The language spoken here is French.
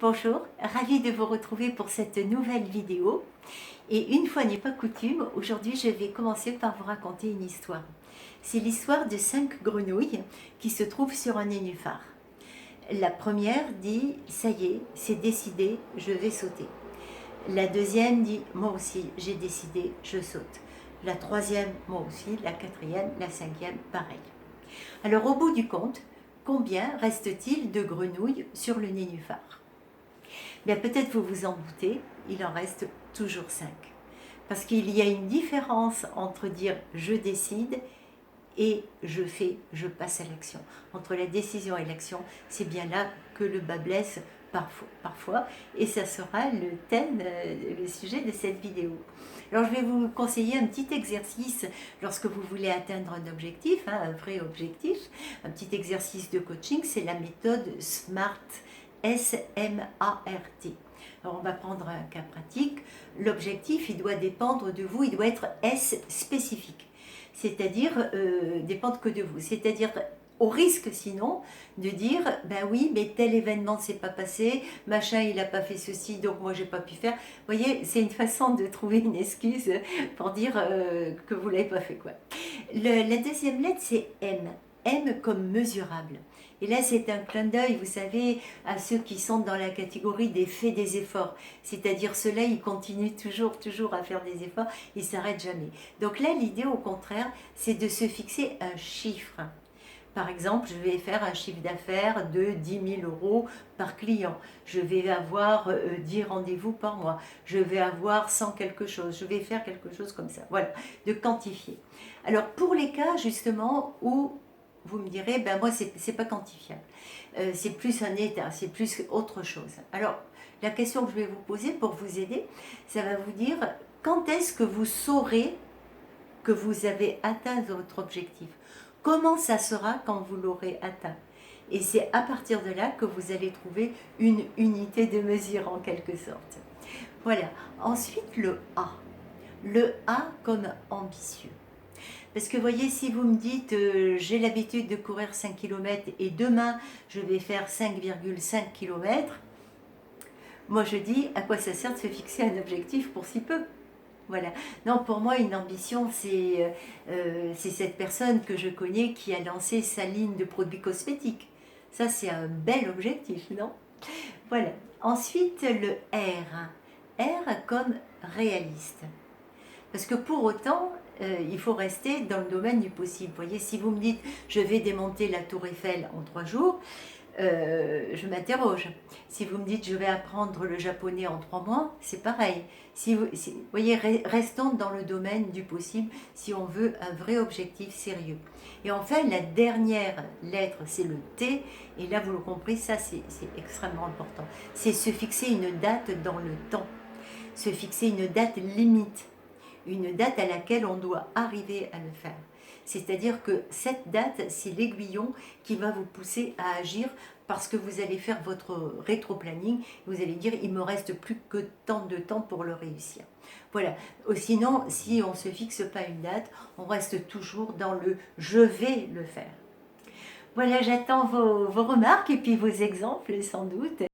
Bonjour, ravie de vous retrouver pour cette nouvelle vidéo. Et une fois n'est pas coutume, aujourd'hui je vais commencer par vous raconter une histoire. C'est l'histoire de 5 grenouilles qui se trouvent sur un nénuphar. La première dit « ça y est, c'est décidé, je vais sauter ». La deuxième dit « moi aussi, j'ai décidé, je saute ». La troisième, moi aussi, la quatrième, la cinquième, pareil. Alors au bout du compte, combien reste-t-il de grenouilles sur le nénuphar? Bien, peut-être vous vous en doutez, il en reste toujours 5. Parce qu'il y a une différence entre dire « je décide » et « je fais, je passe à l'action ». Entre la décision et l'action, c'est bien là que le bas blesse parfois, et ça sera le thème, le sujet de cette vidéo. Alors je vais vous conseiller un petit exercice lorsque vous voulez atteindre un objectif, un vrai objectif, un petit exercice de coaching, c'est la méthode SMART. S-M-A-R-T. Alors on va prendre un cas pratique. L'objectif, il doit dépendre de vous, il doit être S spécifique. C'est-à-dire, dépendre que de vous. C'est-à-dire, au risque sinon de dire, ben oui, mais tel événement ne s'est pas passé, machin, il n'a pas fait ceci, donc moi, j'ai pas pu faire. Vous voyez, c'est une façon de trouver une excuse pour dire que vous ne l'avez pas fait, quoi. La deuxième lettre, c'est M. M comme mesurable. Et là, c'est un clin d'œil, vous savez, à ceux qui sont dans la catégorie des faits des efforts. C'est-à-dire, ceux-là, ils continuent toujours à faire des efforts, ils ne s'arrêtent jamais. Donc là, l'idée, au contraire, c'est de se fixer un chiffre. Par exemple, je vais faire un chiffre d'affaires de 10 000 euros par client. Je vais avoir 10 rendez-vous par mois. Je vais avoir 100 quelque chose. Je vais faire quelque chose comme ça. Voilà, de quantifier. Alors, pour les cas, justement, où vous me direz, ben moi, c'est pas quantifiable. C'est plus un état, c'est plus autre chose. Alors, la question que je vais vous poser pour vous aider, ça va vous dire, quand est-ce que vous saurez que vous avez atteint votre objectif? Comment ça sera quand vous l'aurez atteint? Et c'est à partir de là que vous allez trouver une unité de mesure en quelque sorte. Voilà. Ensuite, le A. Le A comme ambitieux. Parce que vous voyez, si vous me dites j'ai l'habitude de courir 5 km et demain je vais faire 5,5 km, moi je dis à quoi ça sert de se fixer un objectif pour si peu? Voilà. Non, pour moi, une ambition, c'est cette personne que je connais qui a lancé sa ligne de produits cosmétiques. Ça, c'est un bel objectif, non? Voilà. Ensuite, le R. R comme réaliste. Parce que pour autant, il faut rester dans le domaine du possible. Vous voyez, si vous me dites je vais démonter la tour Eiffel en 3 jours, je m'interroge. Si vous me dites je vais apprendre le japonais en 3 mois, c'est pareil. Vous voyez, restons dans le domaine du possible si on veut un vrai objectif sérieux. Et enfin, la dernière lettre, c'est le T. Et là, vous le comprenez, ça c'est extrêmement important. C'est se fixer une date dans le temps. Se fixer une date limite. Une date à laquelle on doit arriver à le faire. C'est-à-dire que cette date, c'est l'aiguillon qui va vous pousser à agir parce que vous allez faire votre rétro-planning, vous allez dire il me reste plus que tant de temps pour le réussir. Voilà. Sinon, si on ne se fixe pas une date, on reste toujours dans le je vais le faire. Voilà, j'attends vos remarques et puis vos exemples sans doute.